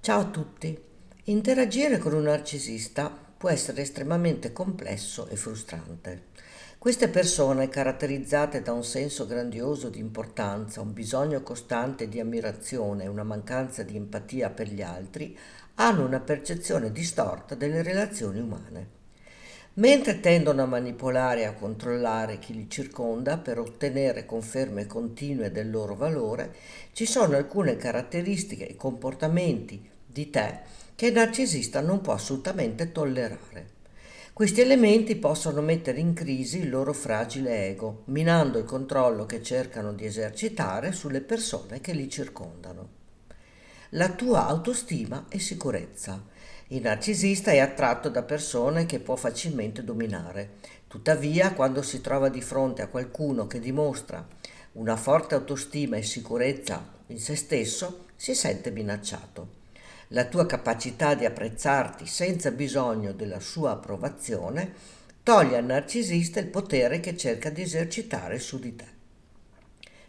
Ciao a tutti. Interagire con un narcisista può essere estremamente complesso e frustrante. Queste persone, caratterizzate da un senso grandioso di importanza, un bisogno costante di ammirazione e una mancanza di empatia per gli altri, hanno una percezione distorta delle relazioni umane. Mentre tendono a manipolare e a controllare chi li circonda per ottenere conferme continue del loro valore, ci sono alcune caratteristiche e comportamenti di te che il narcisista non può assolutamente tollerare. Questi elementi possono mettere in crisi il loro fragile ego, minando il controllo che cercano di esercitare sulle persone che li circondano. La tua autostima e sicurezza. Il narcisista è attratto da persone che può facilmente dominare. Tuttavia, quando si trova di fronte a qualcuno che dimostra una forte autostima e sicurezza in se stesso, si sente minacciato. La tua capacità di apprezzarti senza bisogno della sua approvazione toglie al narcisista il potere che cerca di esercitare su di te.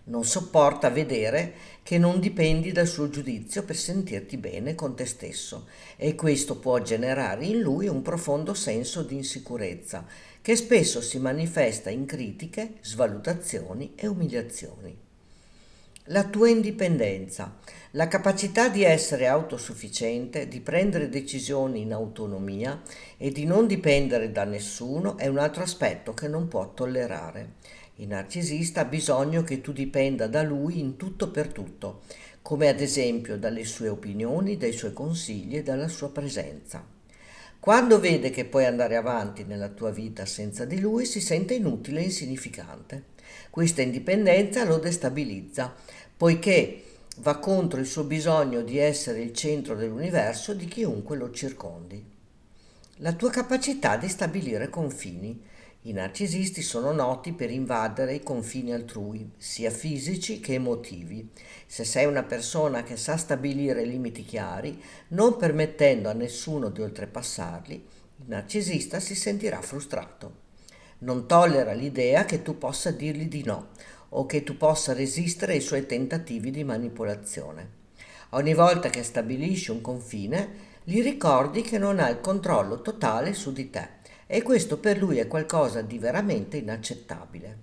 Non sopporta vedere che non dipendi dal suo giudizio per sentirti bene con te stesso e questo può generare in lui un profondo senso di insicurezza che spesso si manifesta in critiche, svalutazioni e umiliazioni. La tua indipendenza, la capacità di essere autosufficiente, di prendere decisioni in autonomia e di non dipendere da nessuno è un altro aspetto che non può tollerare. Il narcisista ha bisogno che tu dipenda da lui in tutto per tutto, come ad esempio dalle sue opinioni, dai suoi consigli e dalla sua presenza. Quando vede che puoi andare avanti nella tua vita senza di lui, si sente inutile e insignificante. Questa indipendenza lo destabilizza, poiché va contro il suo bisogno di essere il centro dell'universo di chiunque lo circondi. La tua capacità di stabilire confini. I narcisisti sono noti per invadere i confini altrui, sia fisici che emotivi. Se sei una persona che sa stabilire limiti chiari, non permettendo a nessuno di oltrepassarli, il narcisista si sentirà frustrato. Non tollera l'idea che tu possa dirgli di no o che tu possa resistere ai suoi tentativi di manipolazione. Ogni volta che stabilisci un confine, gli ricordi che non ha il controllo totale su di te e questo per lui è qualcosa di veramente inaccettabile.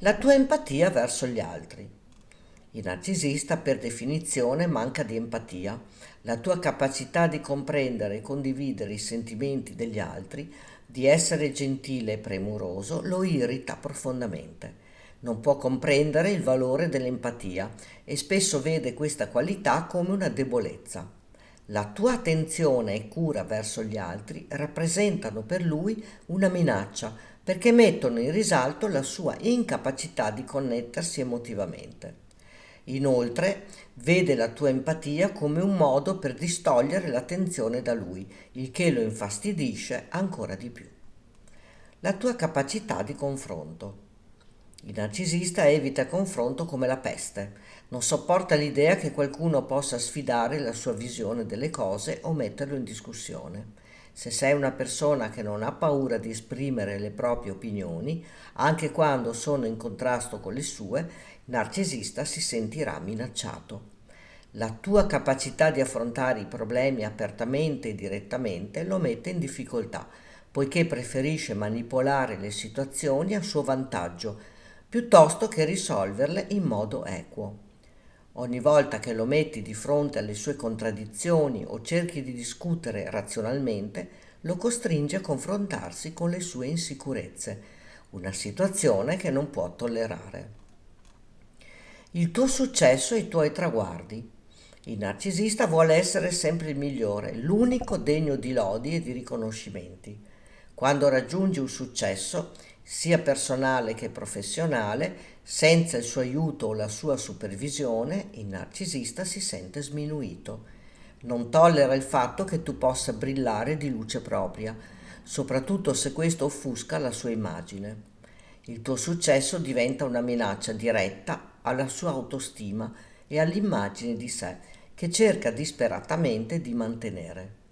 La tua empatia verso gli altri. Il narcisista per definizione manca di empatia. La tua capacità di comprendere e condividere i sentimenti degli altri, di essere gentile e premuroso, lo irrita profondamente. Non può comprendere il valore dell'empatia e spesso vede questa qualità come una debolezza. La tua attenzione e cura verso gli altri rappresentano per lui una minaccia perché mettono in risalto la sua incapacità di connettersi emotivamente. Inoltre, vede la tua empatia come un modo per distogliere l'attenzione da lui, il che lo infastidisce ancora di più. La tua capacità di confronto. Il narcisista evita il confronto come la peste. Non sopporta l'idea che qualcuno possa sfidare la sua visione delle cose o metterlo in discussione. Se sei una persona che non ha paura di esprimere le proprie opinioni, anche quando sono in contrasto con le sue, il narcisista si sentirà minacciato. La tua capacità di affrontare i problemi apertamente e direttamente lo mette in difficoltà, poiché preferisce manipolare le situazioni a suo vantaggio, piuttosto che risolverle in modo equo. Ogni volta che lo metti di fronte alle sue contraddizioni o cerchi di discutere razionalmente, lo costringe a confrontarsi con le sue insicurezze, una situazione che non può tollerare. Il tuo successo e i tuoi traguardi. Il narcisista vuole essere sempre il migliore, l'unico degno di lodi e di riconoscimenti. Quando raggiungi un successo, sia personale che professionale, senza il suo aiuto o la sua supervisione, il narcisista si sente sminuito. Non tollera il fatto che tu possa brillare di luce propria, soprattutto se questo offusca la sua immagine. Il tuo successo diventa una minaccia diretta alla sua autostima e all'immagine di sé che cerca disperatamente di mantenere.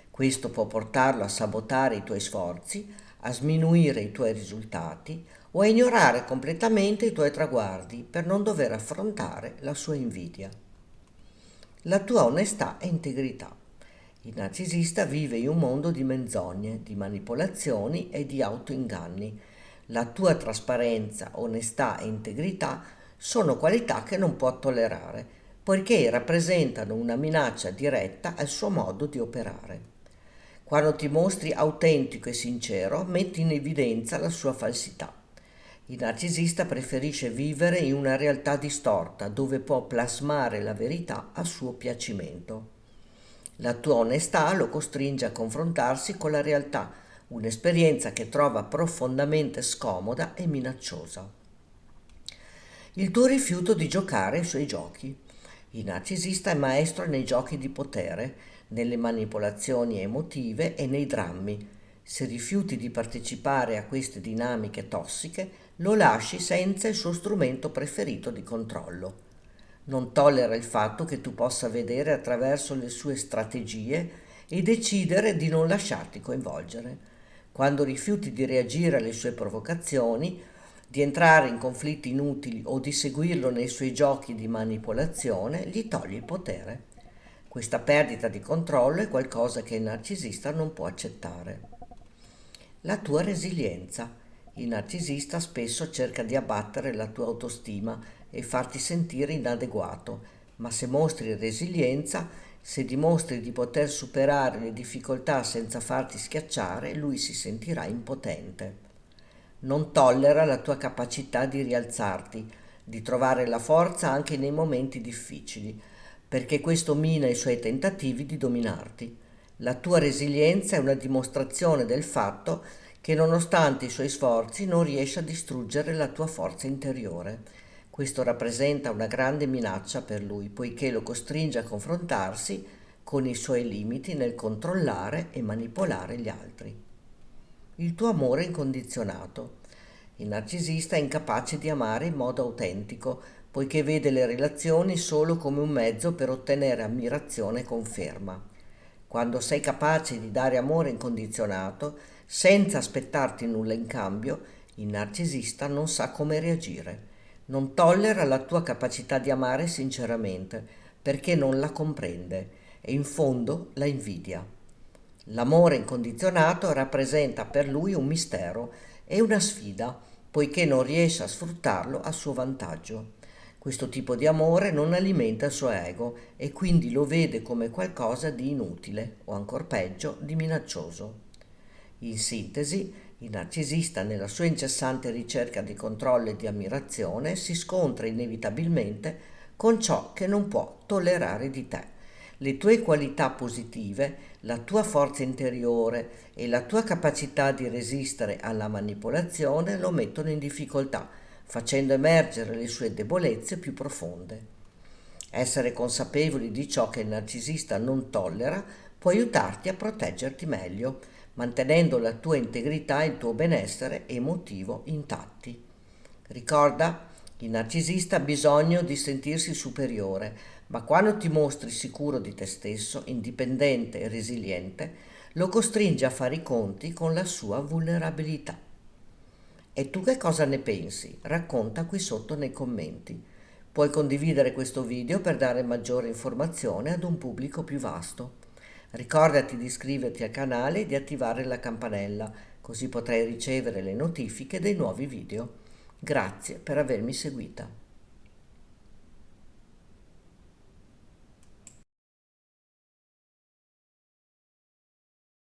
Questo può portarlo a sabotare i tuoi sforzi, a sminuire i tuoi risultati o a ignorare completamente i tuoi traguardi per non dover affrontare la sua invidia. la tua onestà e integrità. Il narcisista vive in un mondo di menzogne, di manipolazioni e di autoinganni. La tua trasparenza, onestà e integrità sono qualità che non può tollerare, poiché rappresentano una minaccia diretta al suo modo di operare. Quando ti mostri autentico e sincero, metti in evidenza la sua falsità. Il narcisista preferisce vivere in una realtà distorta dove può plasmare la verità a suo piacimento. La tua onestà lo costringe a confrontarsi con la realtà, un'esperienza che trova profondamente scomoda e minacciosa. Il tuo rifiuto di giocare ai suoi giochi. Il narcisista è maestro nei giochi di potere, nelle manipolazioni emotive e nei drammi. Se rifiuti di partecipare a queste dinamiche tossiche, lo lasci senza il suo strumento preferito di controllo. Non tollera il fatto che tu possa vedere attraverso le sue strategie e decidere di non lasciarti coinvolgere. Quando rifiuti di reagire alle sue provocazioni, di entrare in conflitti inutili o di seguirlo nei suoi giochi di manipolazione, gli togli il potere. Questa perdita di controllo è qualcosa che il narcisista non può accettare. La tua resilienza. Il narcisista spesso cerca di abbattere la tua autostima e farti sentire inadeguato, ma se mostri resilienza, se dimostri di poter superare le difficoltà senza farti schiacciare, lui si sentirà impotente. Non tollera la tua capacità di rialzarti, di trovare la forza anche nei momenti difficili, perché questo mina i suoi tentativi di dominarti. La tua resilienza è una dimostrazione del fatto che nonostante i suoi sforzi non riesce a distruggere la tua forza interiore. Questo rappresenta una grande minaccia per lui, poiché lo costringe a confrontarsi con i suoi limiti nel controllare e manipolare gli altri. Il tuo amore incondizionato. Il narcisista è incapace di amare in modo autentico, poiché vede le relazioni solo come un mezzo per ottenere ammirazione e conferma. Quando sei capace di dare amore incondizionato, senza aspettarti nulla in cambio, il narcisista non sa come reagire. Non tollera la tua capacità di amare sinceramente, perché non la comprende e in fondo la invidia. L'amore incondizionato rappresenta per lui un mistero e una sfida, poiché non riesce a sfruttarlo a suo vantaggio. Questo tipo di amore non alimenta il suo ego e quindi lo vede come qualcosa di inutile o ancor peggio di minaccioso. In sintesi, il narcisista nella sua incessante ricerca di controllo e di ammirazione si scontra inevitabilmente con ciò che non può tollerare di te. Le tue qualità positive, la tua forza interiore e la tua capacità di resistere alla manipolazione lo mettono in difficoltà, facendo emergere le sue debolezze più profonde. Essere consapevoli di ciò che il narcisista non tollera può aiutarti a proteggerti meglio, mantenendo la tua integrità e il tuo benessere emotivo intatti. Ricorda, il narcisista ha bisogno di sentirsi superiore, ma quando ti mostri sicuro di te stesso, indipendente e resiliente, lo costringe a fare i conti con la sua vulnerabilità. E tu che cosa ne pensi? Racconta qui sotto nei commenti. Puoi condividere questo video per dare maggiore informazione ad un pubblico più vasto. Ricordati di iscriverti al canale e di attivare la campanella, così potrai ricevere le notifiche dei nuovi video. Grazie per avermi seguita.